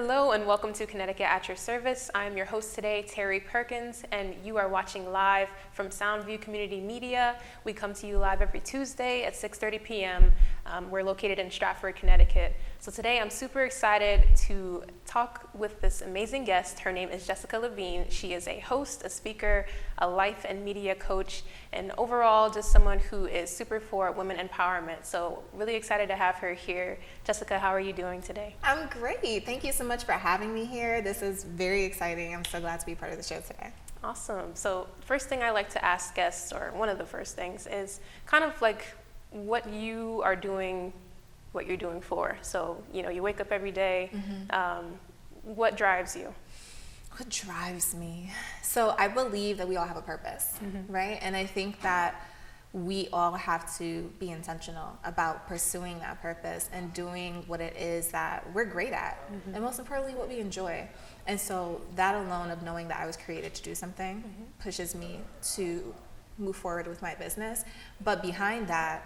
Hello and welcome to Connecticut at your service. I'm your host today, Terry Perkins, and you are watching live from Soundview Community Media. We come to you live every Tuesday at 6:30 p.m. We're located in Stratford, Connecticut. So today I'm super excited to talk with this amazing guest. Her name is Jessica Levene. She is a host, a speaker, a life and media coach, and overall just someone who is super for women empowerment. So really excited to have her here. Jessica, how are you doing today? I'm great. Thank you so much for having me here. This is very exciting. I'm so glad to be part of the show today. Awesome. So first thing I like to ask guests, or one of the first things, is kind of like what you are doing, what you're doing for. So, you wake up every day. What drives you? What drives me? So I believe that we all have a purpose, right? And I think that we all have to be intentional about pursuing that purpose and doing what it is that we're great at, and most importantly, what we enjoy. And so that alone of knowing that I was created to do something pushes me to move forward with my business. But behind that,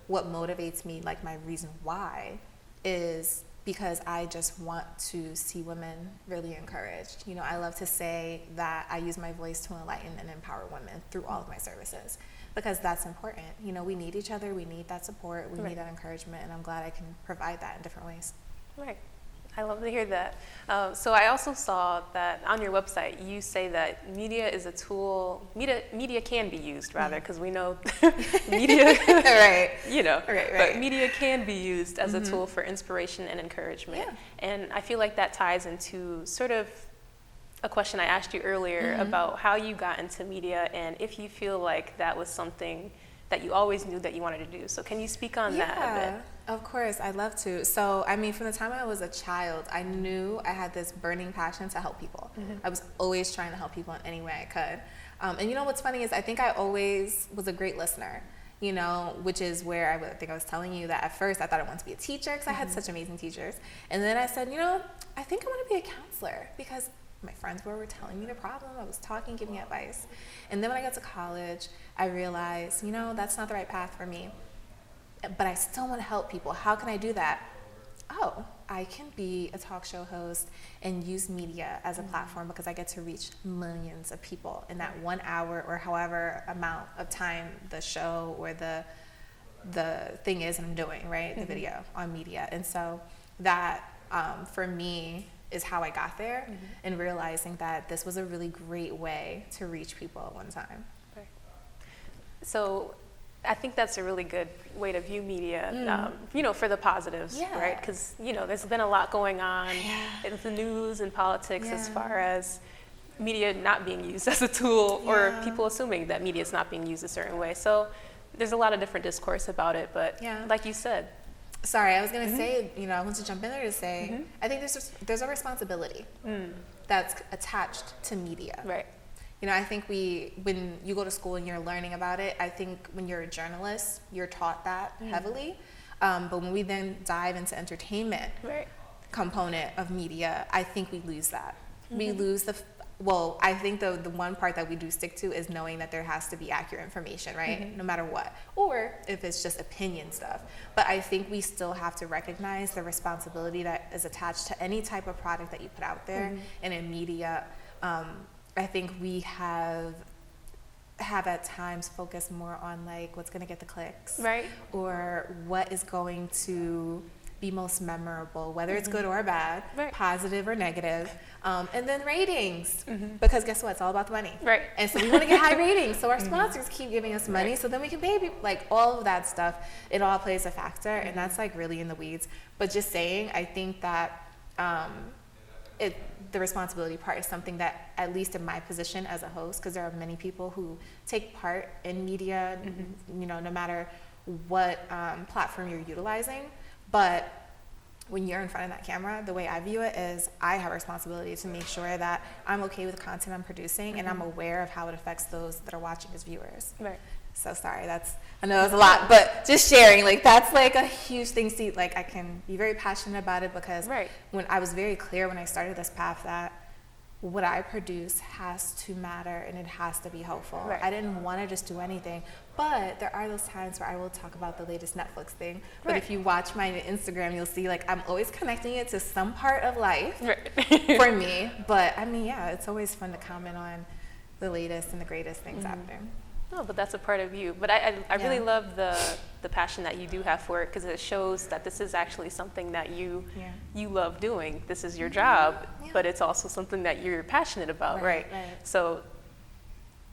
what motivates me, like my reason why, is because I just want to see women really encouraged. I love to say that I use my voice to enlighten and empower women through all of my services, because that's important. We need each other, we need that support, we need that encouragement, and I'm glad I can provide that in different ways. Right. I love to hear that. So I also saw that on your website, you say that media is a tool, media can be used rather, because we know media, right. But media can be used as a tool for inspiration and encouragement. Yeah. And I feel like that ties into sort of a question I asked you earlier about how you got into media and if you feel like that was something that you always knew that you wanted to do. So can you speak on that a bit? Of course, I'd love to. So, from the time I was a child, I knew I had this burning passion to help people. I was always trying to help people in any way I could. And what's funny is I think I always was a great listener, which is where I think I was telling you that at first I thought I wanted to be a teacher because I had such amazing teachers. And then I said, I think I want to be a counselor because my friends were telling me the problem. I was talking, giving advice. And then when I got to college, I realized, that's not the right path for me. But I still want to help people. How can I do that? Oh, I can be a talk show host and use media as a platform because I get to reach millions of people in that 1 hour or however amount of time the show or the thing is I'm doing, right? The video on media. And so that, for me, is how I got there, and realizing that this was a really great way to reach people at one time. Right. So I think that's a really good way to view media, for the positives, right? Because, there's been a lot going on in the news and politics as far as media not being used as a tool or people assuming that media is not being used a certain way. So there's a lot of different discourse about it, but like you said. Sorry, I was going to say, I want to jump in there to say, I think there's a responsibility that's attached to media. Right. I think when you go to school and you're learning about it, I think when you're a journalist, you're taught that heavily. But when we then dive into entertainment component of media, I think we lose that. We lose I think the one part that we do stick to is knowing that there has to be accurate information, right? No matter what. Or if it's just opinion stuff. But I think we still have to recognize the responsibility that is attached to any type of product that you put out there. And in media, I think we have at times focused more on like what's going to get the clicks. Right. Or what is going to be most memorable, whether it's good or bad, positive or negative, and then ratings, because guess what? It's all about the money, right? And so we want to get high ratings, so our sponsors keep giving us money, so then we can pay people. Like all of that stuff, it all plays a factor, and that's like really in the weeds. But just saying, I think that the responsibility part is something that, at least in my position as a host, because there are many people who take part in media, no matter what platform you're utilizing. But when you're in front of that camera, the way I view it is I have a responsibility to make sure that I'm okay with the content I'm producing and I'm aware of how it affects those that are watching as viewers. Right. So sorry, I know it's a lot, but just sharing, like that's like a huge thing. See, like I can be very passionate about it because when I was very clear when I started this path that what I produce has to matter and it has to be helpful. Right. I didn't want to just do anything, but there are those times where I will talk about the latest Netflix thing. But Right. if you watch my Instagram, you'll see like I'm always connecting it to some part of life Right. for me. But I mean, yeah, it's always fun to comment on the latest and the greatest things happening. No, but that's a part of you. But I really Yeah. love the passion that you do have for it, because it shows that this is actually something that you love doing. This is your job, Yeah. but it's also something that you're passionate about, right? Right. So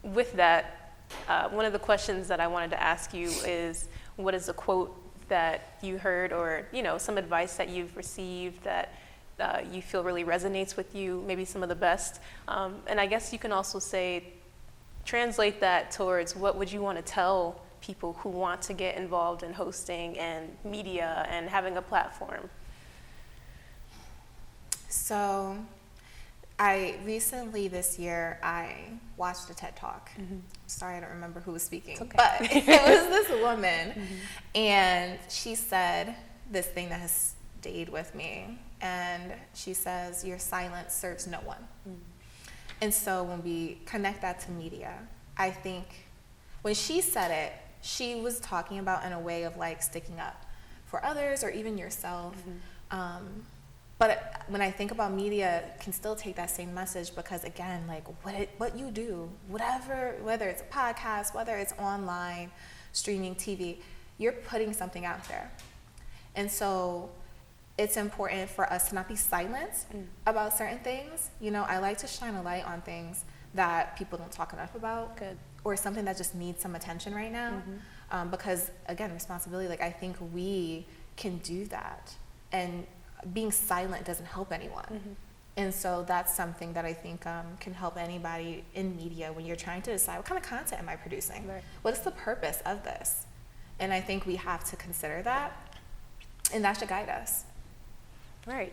with that, one of the questions that I wanted to ask you is, what is a quote that you heard, or some advice that you've received that you feel really resonates with you, maybe some of the best? And I guess you can also translate that towards what would you want to tell people who want to get involved in hosting and media and having a platform? So I recently this year, I watched a TED Talk. Sorry, I don't remember who was speaking, It's okay. but it was this woman, and she said this thing that has stayed with me, and she says, "Your silence serves no one." And so when we connect that to media, I think when she said it, she was talking about in a way of like sticking up for others or even yourself. But when I think about media, can still take that same message, because again, like what you do, whether it's a podcast, whether it's online, streaming TV, you're putting something out there. And so it's important for us to not be silent about certain things. I like to shine a light on things that people don't talk enough about. Good. Or something that just needs some attention right now. Because again, responsibility, like I think we can do that. And being silent doesn't help anyone. And so that's something that I think can help anybody in media when you're trying to decide, what kind of content am I producing? Right. What is the purpose of this? And I think we have to consider that, and that should guide us. Right.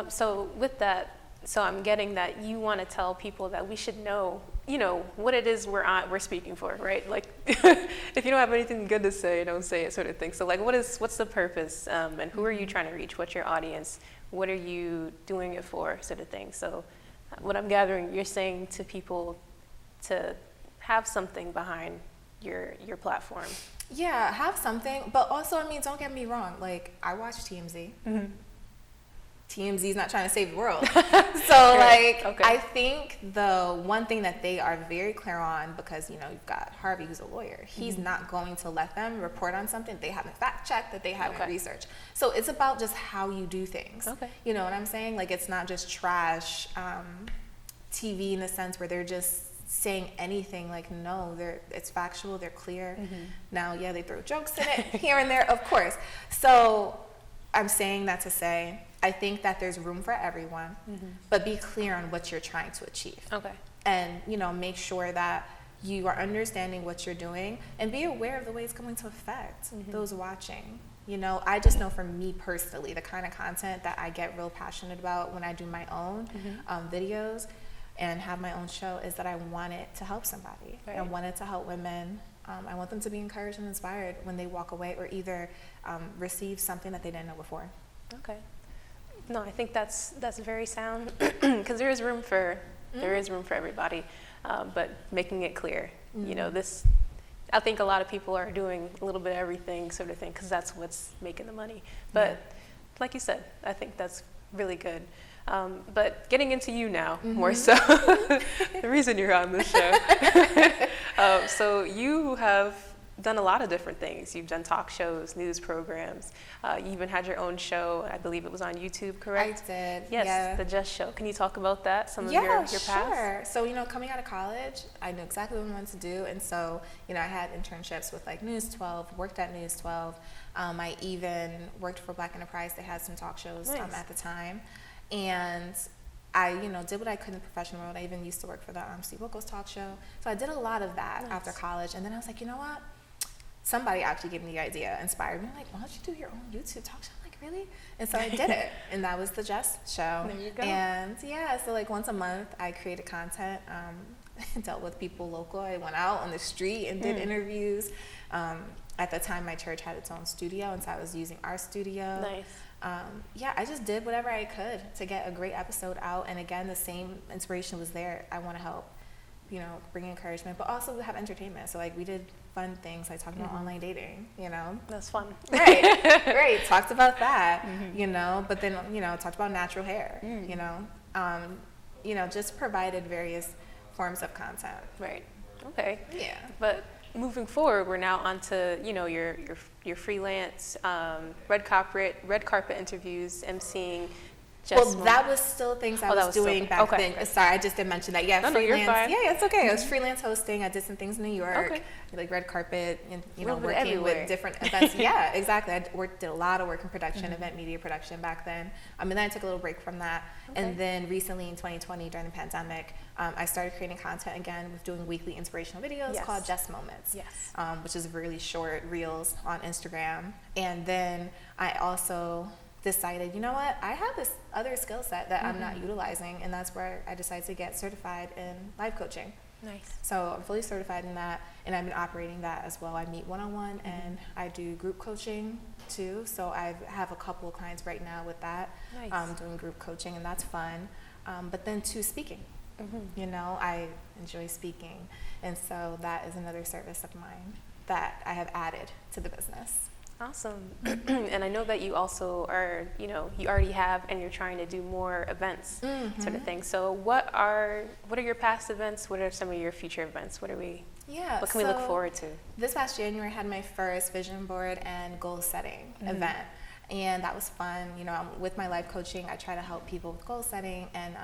So with that, I'm getting that you want to tell people that we should know, what it is we're speaking for, right? Like, if you don't have anything good to say, don't say it, sort of thing. So like, what's the purpose, and who are you trying to reach? What's your audience? What are you doing it for, sort of thing? So what I'm gathering, you're saying to people to have something behind your platform. Yeah, have something, but also, don't get me wrong, like, I watch TMZ. TMZ's not trying to save the world. So, like, Okay. I think the one thing that they are very clear on, because, you've got Harvey, who's a lawyer. He's not going to let them report on something they haven't fact-checked, that they haven't researched. So it's about just how you do things. Okay. You know what I'm saying? Like, it's not just trash TV in the sense where they're just saying anything. Like, no, it's factual, they're clear. Now, yeah, they throw jokes in it here and there, of course. So I'm saying that to say, I think that there's room for everyone, but be clear on what you're trying to achieve. Okay. And, make sure that you are understanding what you're doing, and be aware of the way it's going to affect those watching. I just know for me personally, the kind of content that I get real passionate about when I do my own videos and have my own show is that I want it to help somebody. Right. I want it to help women. I want them to be encouraged and inspired when they walk away, or either receive something that they didn't know before. Okay. No, I think that's very sound, because there is room for everybody, but making it clear. I think a lot of people are doing a little bit of everything, sort of thing, because that's what's making the money. But like you said, I think that's really good. But getting into you now, more so, the reason you're on this show. So you have done a lot of different things. You've done talk shows, news programs. You even had your own show. I believe it was on YouTube, correct? I did. Yes, yeah. The Just Show. Can you talk about that? Some of your past? Sure. So, coming out of college, I knew exactly what I wanted to do. And so, I had internships with like News 12, worked at News 12. I even worked for Black Enterprise. They had some talk shows at the time. And I, did what I could in the professional world. I even used to work for the Steve Wilkos talk show. So I did a lot of that after college. And then I was like, you know what? Somebody actually gave me the idea, inspired me. Like, why don't you do your own YouTube talk show? I'm like, really? And so I did it. And that was the Just Show. There you go. And yeah, so like once a month, I created content, dealt with people local. I went out on the street and did interviews. At the time, my church had its own studio, and so I was using our studio. Nice. yeah, I just did whatever I could to get a great episode out. And again, the same inspiration was there. I want to help, you know, bring encouragement, but also have entertainment. So like we did fun things, like talking about online dating, you know. That's fun. Right, right. Talked about that, you know, but then, you know, talked about natural hair, you know, just provided various forms of content. Right. Okay. Yeah. But moving forward, we're now on to, you know, your freelance red carpet interviews, emceeing. Well, that was still things I was doing back then. Okay. Sorry, I just didn't mention that. Yeah, no, freelance. No, you're fine. Yeah, it's okay. I was freelance hosting. I did some things in New York, okay. like red carpet, and you know, working everywhere. with different events. Yeah, exactly. Did a lot of work in production, event media production back then. And then I took a little break from that. Okay. And then recently in 2020, during the pandemic, I started creating content again with doing weekly inspirational videos called Just Moments, which is really short reels on Instagram. And then I also decided, you know what, I have this other skill set that I'm not utilizing, and that's where I decided to get certified in life coaching. Nice. So I'm fully certified in that, and I've been operating that as well. I meet one-on-one, and I do group coaching too. So I have a couple of clients right now with that, doing group coaching, and that's fun. But then too, speaking. You know, I enjoy speaking, and so that is another service of mine that I have added to the business. Awesome. And I know that you also are, you know, you already have, and you're trying to do more events, sort of thing. So what are your past events? What are some of your future events? What can we look forward to? This past January I had my first vision board and goal setting event. And that was fun. You know, with my life coaching, I try to help people with goal setting, and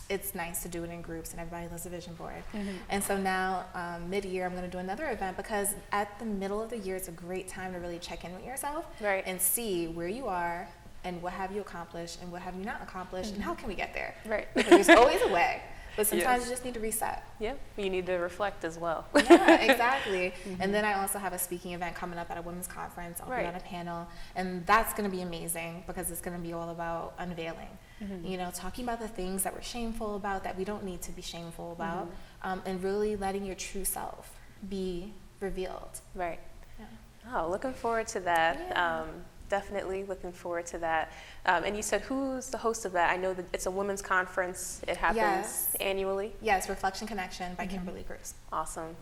it's nice to do it in groups, and everybody loves a vision board. And so now, mid-year, I'm going to do another event, because at the middle of the year, it's a great time to really check in with yourself and see where you are and what have you accomplished and what have you not accomplished and how can we get there. Right. Because there's always a way, but sometimes you just need to reset. Yeah, you need to reflect as well. Yeah, exactly. And then I also have a speaking event coming up at a women's conference. I'll be on a panel, and that's going to be amazing, because it's going to be all about unveiling. You know, talking about the things that we're shameful about, that we don't need to be shameful about, and really letting your true self be revealed. Right. Yeah. Oh, looking forward to that. Yeah. Definitely looking forward to that. And you said, who's the host of that? I know that it's a women's conference. It happens annually. Yes, Reflection Connection by Kimberly Cruz. Awesome.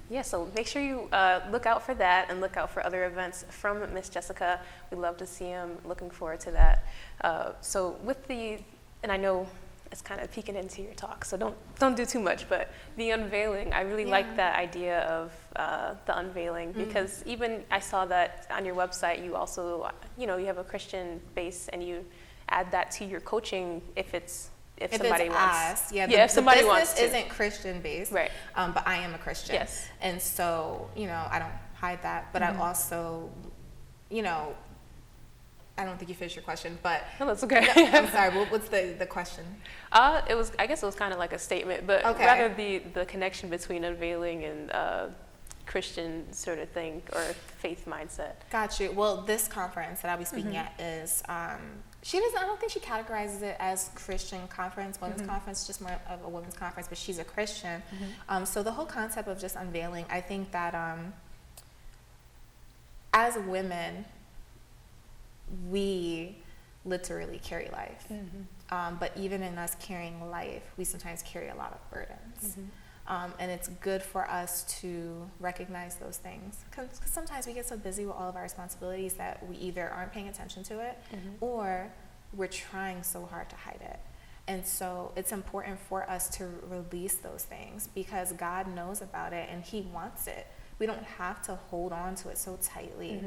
Yeah, so make sure you look out for that, and look out for other events from Miss Jessica. We'd love to see them. Looking forward to that. So with and I know it's kind of peeking into your talk, so don't do too much, but the unveiling, I really like that idea of the unveiling, because even I saw that on your website, you also, you know, you have a Christian base, and you add that to your coaching if somebody wants. Asked, if somebody wants to. The business isn't Christian based, right? But I am a Christian. Yes. And so, you know, I don't hide that, but I also, you know, I don't think you finished your question, but no, that's okay. No, I'm sorry. What's the question? I guess it was kind of like a statement, but rather the connection between unveiling and Christian sort of thing, or faith mindset. Got you. Well, this conference that I'll be speaking at is I don't think she categorizes it as Christian conference, women's conference, just more of a women's conference, but she's a Christian. So the whole concept of just unveiling, I think that as women, we literally carry life. But even in us carrying life, we sometimes carry a lot of burdens. And it's good for us to recognize those things, because sometimes we get so busy with all of our responsibilities that we either aren't paying attention to it, or we're trying so hard to hide it. And so it's important for us to release those things, because God knows about it and He wants it. We don't have to hold on to it so tightly,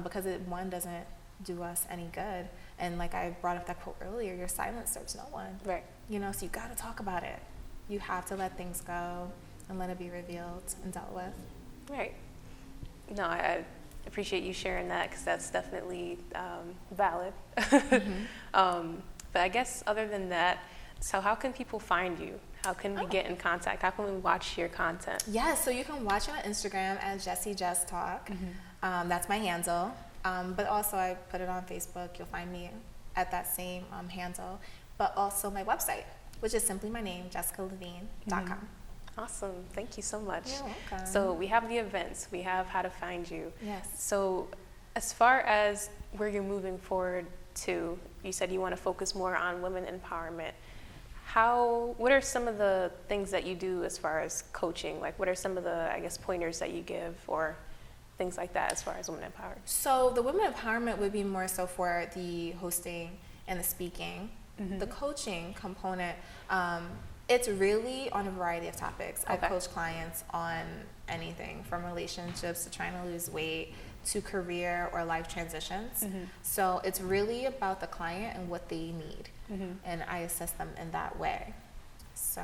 because it doesn't do us any good. And like I brought up that quote earlier, your silence serves no one. Right. You know, so you got to talk about it. You have to let things go and let it be revealed and dealt with. Right. No, I appreciate you sharing that, because that's definitely valid. But I guess other than that, so how can people find you? How can we get in contact? How can we watch your content? Yeah, so you can watch it on Instagram at Jessie Jess Talk. That's my handle. But also I put it on Facebook. You'll find me at that same handle. But also my website, which is simply my name, jessicalevene.com. Awesome. Thank you so much. You're welcome. So we have the events. We have how to find you. Yes. So As far as where you're moving forward to, you said you want to focus more on women empowerment. What are some of the things that you do as far as coaching? Like, what are some of the, I guess, pointers that you give or things like that as far as women empowered? So the women empowerment would be more so for the hosting and the speaking. Mm-hmm. The coaching component, it's really on a variety of topics. Okay. I coach clients on anything from relationships to trying to lose weight to career or life transitions. Mm-hmm. So it's really about the client and what they need. Mm-hmm. And I assist them in that way. So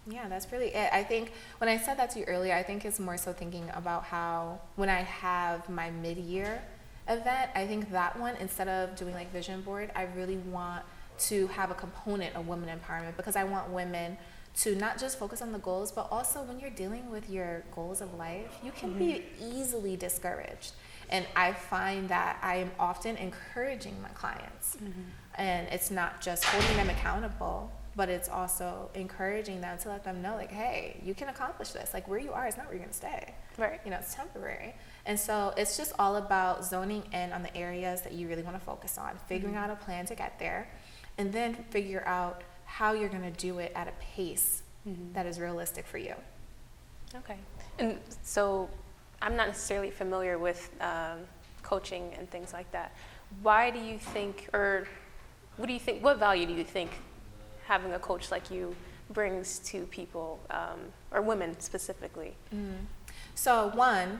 yeah, that's really it. I think when I said that to you earlier, I think it's more so thinking about how when I have my mid-year event, I think that one, instead of doing like vision board, I really want to have a component of women empowerment, because I want women to not just focus on the goals, but also when you're dealing with your goals of life, you can mm-hmm. be easily discouraged. And I find that I am often encouraging my clients. Mm-hmm. And it's not just holding them accountable, but it's also encouraging them to let them know, like, hey, you can accomplish this. Like, where you are is not where you're going to stay. Right. You know, it's temporary. And so it's just all about zoning in on the areas that you really want to focus on, figuring mm-hmm. out a plan to get there, and then figure out how you're going to do it at a pace mm-hmm. that is realistic for you. Okay. And so I'm not necessarily familiar with coaching and things like that. Why do you think, or what do you think, what value do you think having a coach like you brings to people, or women specifically? Mm-hmm. So one,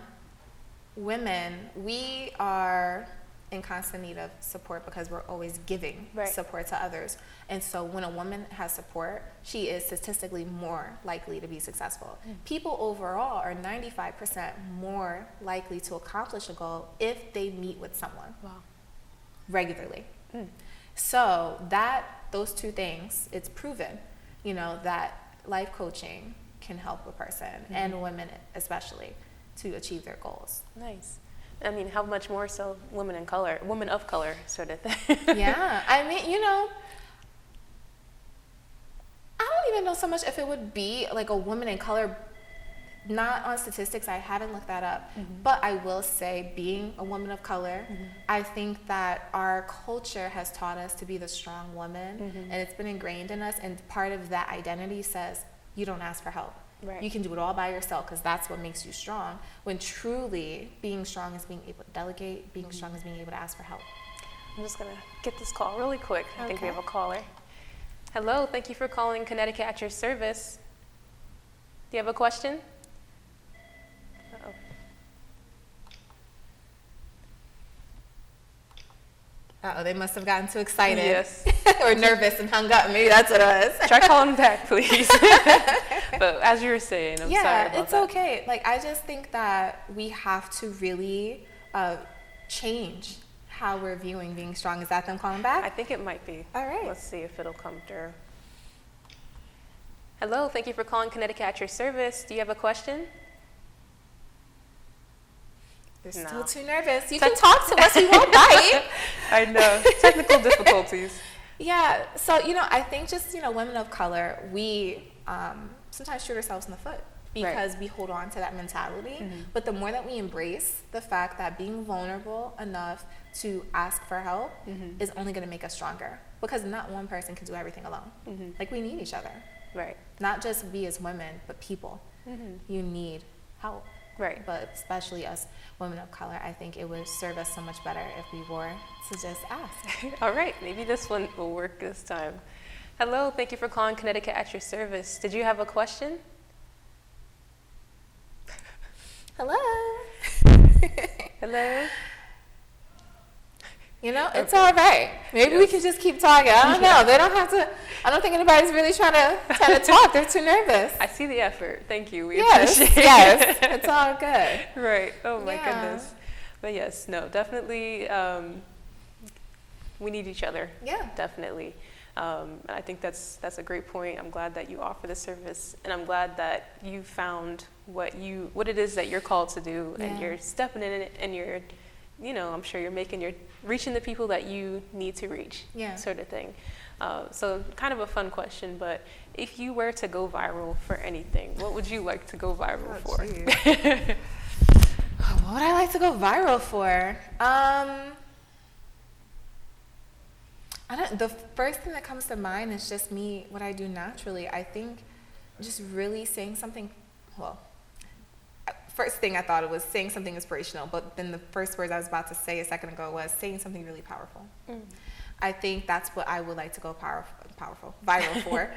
women, we are in constant need of support because we're always giving right. support to others. And so when a woman has support, she is statistically more likely to be successful. Mm. People overall are 95% more likely to accomplish a goal if they meet with someone regularly. Mm. So those two things, it's proven, you know, that life coaching can help a person mm-hmm. and women especially to achieve their goals. Nice. I mean, how much more so women of color sort of thing. Yeah, I mean, you know, I don't even know so much if it would be like a woman in color, not on statistics, I haven't looked that up, mm-hmm. but I will say, being a woman of color, mm-hmm. I think that our culture has taught us to be the strong woman, mm-hmm. and it's been ingrained in us, and part of that identity says, you don't ask for help. Right. You can do it all by yourself because that's what makes you strong, when truly being strong is being able to delegate, being strong is being able to ask for help. I'm just going to get this call really quick. Okay. I think we have a caller. Hello, thank you for calling Connecticut at your service. Do you have a question? Uh-oh. Uh-oh, they must have gotten too excited. Yes. Or nervous and hung up. Maybe that's what it was. Try calling back, please. But as you were saying, I'm sorry about it's that. Okay. Like, I just think that we have to really change how we're viewing being strong. Is that them calling back? I think it might be. All right. Let's see if it'll come through. Hello, thank you for calling Connecticut at your service. Do you have a question? They're still too nervous. You can talk to us. We won't bite. I know. Technical difficulties. Yeah. So, you know, I think just, you know, women of color, we sometimes shoot ourselves in the foot because we hold on to that mentality. Mm-hmm. But the more that we embrace the fact that being vulnerable enough to ask for help mm-hmm. is only going to make us stronger, because not one person can do everything alone. Mm-hmm. Like, we need each other. Right. Not just we as women, but people. Mm-hmm. You need help. Right. But especially us women of color, I think it would serve us so much better if we were to just ask. All right. Maybe this one will work this time. Hello. Thank you for calling Connecticut at your service. Did you have a question? Hello. Hello. You know, it's all right. Maybe we can just keep talking. I don't know. They don't have to. I don't think anybody's really trying to talk. They're too nervous. I see the effort. Thank you. We appreciate it. Yes. It's all good. Right. Oh my goodness. But yes, no, definitely. We need each other. Yeah. Definitely. And I think that's a great point. I'm glad that you offer this service, and I'm glad that you found what it is that you're called to do, and you're stepping in it, and you're, you know, I'm sure you're reaching the people that you need to reach, sort of thing. So kind of a fun question, but if you were to go viral for anything, what would you like to go viral for? What would I like like to go viral for? The first thing that comes to mind is just me, what I do naturally. I think just really saying something, well, first thing I thought it was saying something inspirational, but then the first words I was about to say a second ago was saying something really powerful. I think that's what I would like to go viral for.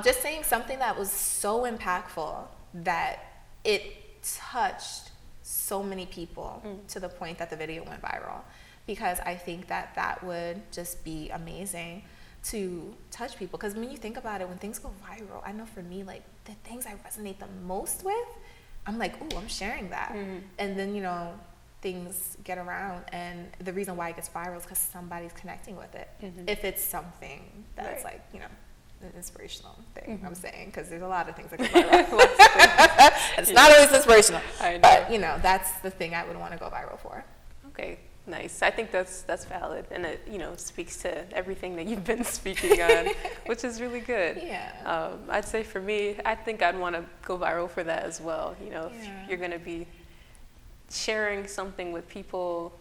Just saying something that was so impactful that it touched so many people to the point that the video went viral. Because I think that that would just be amazing to touch people. Because when you think about it, when things go viral, I know for me, like the things I resonate the most with, I'm like, ooh, I'm sharing that. And then, you know, things get around, and the reason why it gets viral is because somebody's connecting with it. If it's something that's like, you know, an inspirational thing, I'm saying, because there's a lot of things that go viral. It's not always inspirational. But, you know, that's the thing I would want to go viral for. Okay. Nice. I think that's valid, and it, you know, speaks to everything that you've been speaking on, which is really good. Yeah. I'd say for me, I think I'd want to go viral for that as well. You know, if you're going to be sharing something with people,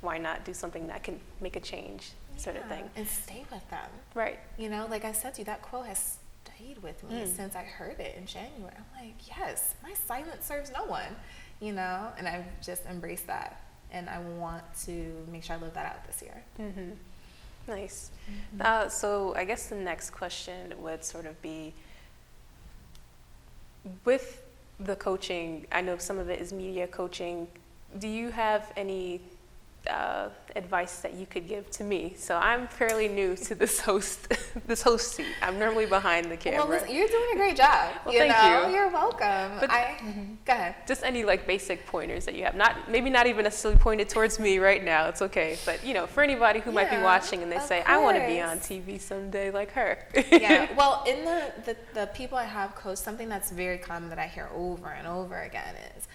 why not do something that can make a change, sort of thing. And stay with them. Right. You know, like I said to you, that quote has stayed with me since I heard it in January. I'm like, yes, my silence serves no one, you know, and I've just embraced that. And I want to make sure I live that out this year. Nice. So I guess the next question would sort of be, with the coaching, I know some of it is media coaching. Do you have any advice that you could give to me? So I'm fairly new to this host seat. I'm normally behind the camera. Well, listen, you're doing a great job. Well, thank you. You're welcome. But, go ahead. Just any like basic pointers that you have. Maybe not even necessarily pointed towards me right now. It's okay. But you know, for anybody who might be watching and they say, I want to be on TV someday like her. Well, in the people I have coached, something that's very common that I hear over and over again is,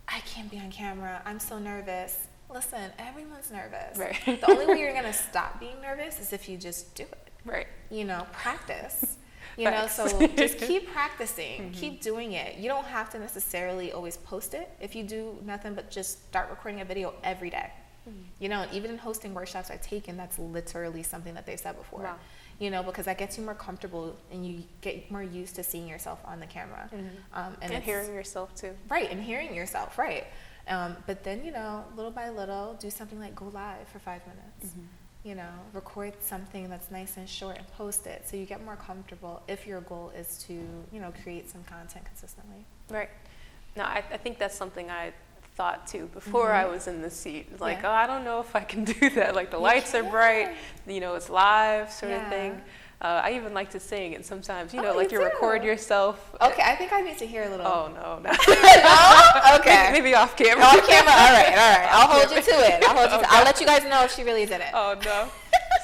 I can't be on camera. I'm so nervous. Listen, everyone's nervous. Right. The only way you're going to stop being nervous is if you just do it. Right. You know, practice. You know, so just keep practicing. Keep doing it. You don't have to necessarily always post it. If you do nothing but just start recording a video every day. You know, and even in hosting workshops I've taken, that's literally something that they've said before. Wow. You know, because that gets you more comfortable and you get more used to seeing yourself on the camera. And hearing yourself too. Right, and hearing yourself, right. But then, you know, little by little, do something like go live for 5 minutes. You know, record something that's nice and short and post it so you get more comfortable if your goal is to, you know, create some content consistently. Right. No, I think that's something I thought too before I was in the seat. Like, oh, I don't know if I can do that. Like the lights are bright, you know, it's live sort of thing. I even like to sing, and sometimes, you know, like you record yourself. Okay, I think I need to hear a little. Oh, no. No? Okay. Maybe off camera. Off camera, all right. I'll hold you to it. I'll let you guys know if she really did it. Oh, no.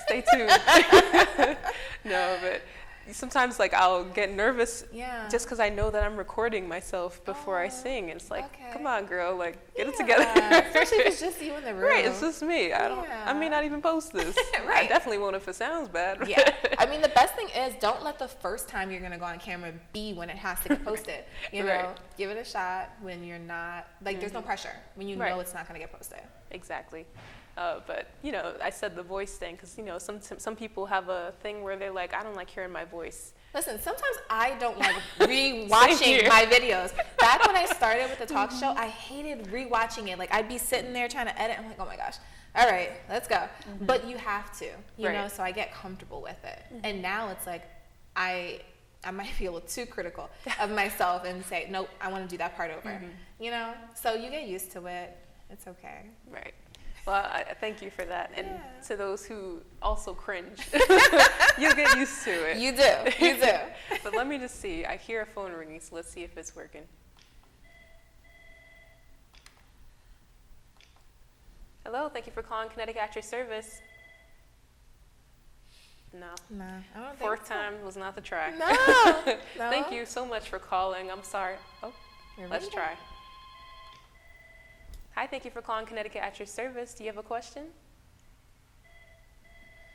Stay tuned. No, but sometimes, like, I'll get nervous just because I know that I'm recording myself before I sing. It's like, come on, girl, like, get it together. Especially if it's just you in the room. Right, it's just me. I may not even post this. Right. I definitely won't if it sounds bad. Yeah. I mean, the best thing is don't let the first time you're going to go on camera be when it has to get posted. You know, give it a shot when you're not, like, there's no pressure when you know it's not going to get posted. Exactly. But, you know, I said the voice thing because, you know, some people have a thing where they're like, I don't like hearing my voice. Listen, sometimes I don't like rewatching my videos. Back when I started with the talk show, I hated rewatching it. Like, I'd be sitting there trying to edit. I'm like, oh my gosh. All right, let's go. But you have to, you know, so I get comfortable with it. And now it's like, I might be a little too critical of myself and say, nope, I want to do that part over. You know, so you get used to it. It's okay. Right. Well, I thank you for that. And to those who also cringe, you'll get used to it. You do. But let me just see. I hear a phone ringing, so let's see if it's working. Hello, thank you for calling Connecticut at your service. No. No, I don't think Fourth time was not the try. No. Thank you so much for calling. I'm sorry. Oh, let's try. Hi, thank you for calling Connecticut at your service. Do you have a question?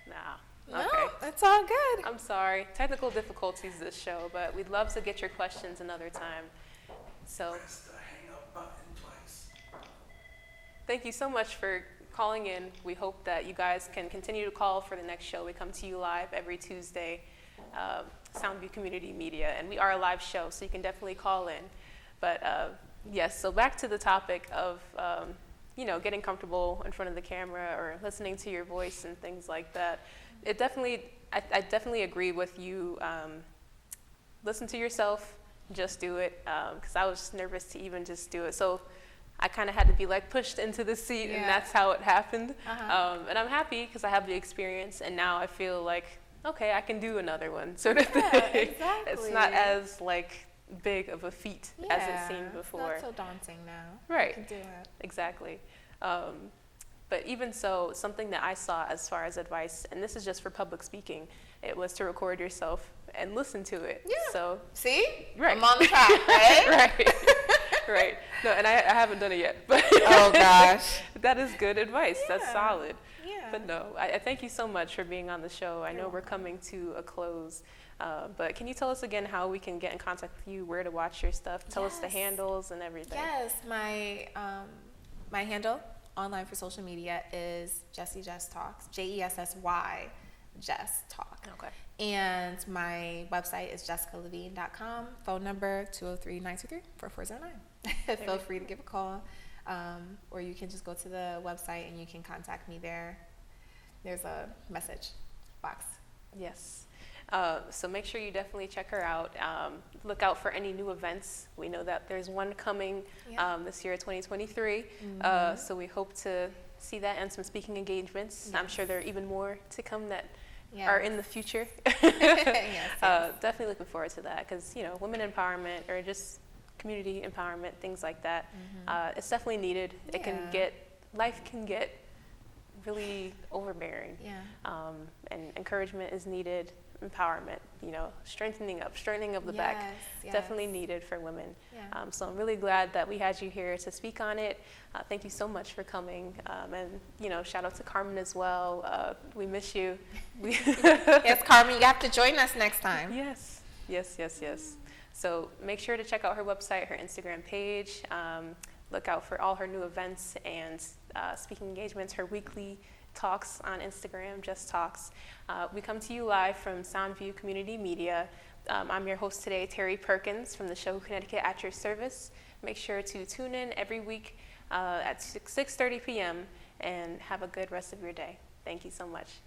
No. Okay. No, that's all good. I'm sorry. Technical difficulties this show, but we'd love to get your questions another time. So. Press the hang up button twice. thank you so much for calling in. We hope that you guys can continue to call for the next show. We come to you live every Tuesday, Soundview Community Media, and we are a live show, so you can definitely call in. But yes, so back to the topic of getting comfortable in front of the camera or listening to your voice and things like that. I definitely agree with you. Listen to yourself, just do it, because I was nervous to even just do it. So I kind of had to be like pushed into the seat, and that's how it happened. And I'm happy because I have the experience, and now I feel like, okay, I can do another one, sort of thing. Exactly. It's not as like big of a feat as it seemed before. It's not so daunting now. Right. You can do it. Exactly. But even so, something that I saw as far as advice, and this is just for public speaking, it was to record yourself and listen to it. Yeah. So see, right. I'm on the track, right? Right. Right. No, and I haven't done it yet, but oh gosh, that is good advice. Yeah. That's solid. Yeah. But no, I thank you so much for being on the show. I know we're coming to a close, but can you tell us again how we can get in contact with you, where to watch your stuff? Tell us the handles and everything. Yes, my handle online for social media is Jessie Jess Talks, JESSY Jess Talk. Okay. And my website is jessicalevene.com. Phone number 203-923-4409. Feel free to give a call, or you can just go to the website and you can contact me there. There's a message box. Yes. So make sure you definitely check her out. Look out for any new events. We know that there's one coming this year, 2023. So we hope to see that and some speaking engagements. Yes. I'm sure there are even more to come that Yes. are in the future. Yes. Definitely looking forward to that because, women empowerment or just community empowerment, things like that, it's definitely needed. Life can get really overbearing. Yeah. And encouragement is needed. Empowerment, strengthening of the back, definitely needed for women. Yeah. So I'm really glad that we had you here to speak on it. Thank you so much for coming. And shout out to Carmen as well. We miss you. Yes, Carmen, you have to join us next time. Yes. So make sure to check out her website, her Instagram page. Look out for all her new events and speaking engagements, her weekly talks on Instagram, Just Talks. We come to you live from Soundview Community Media. I'm your host today, Terry Perkins from the show Connecticut at Your Service. Make sure to tune in every week at 6:30 p.m. and have a good rest of your day. Thank you so much.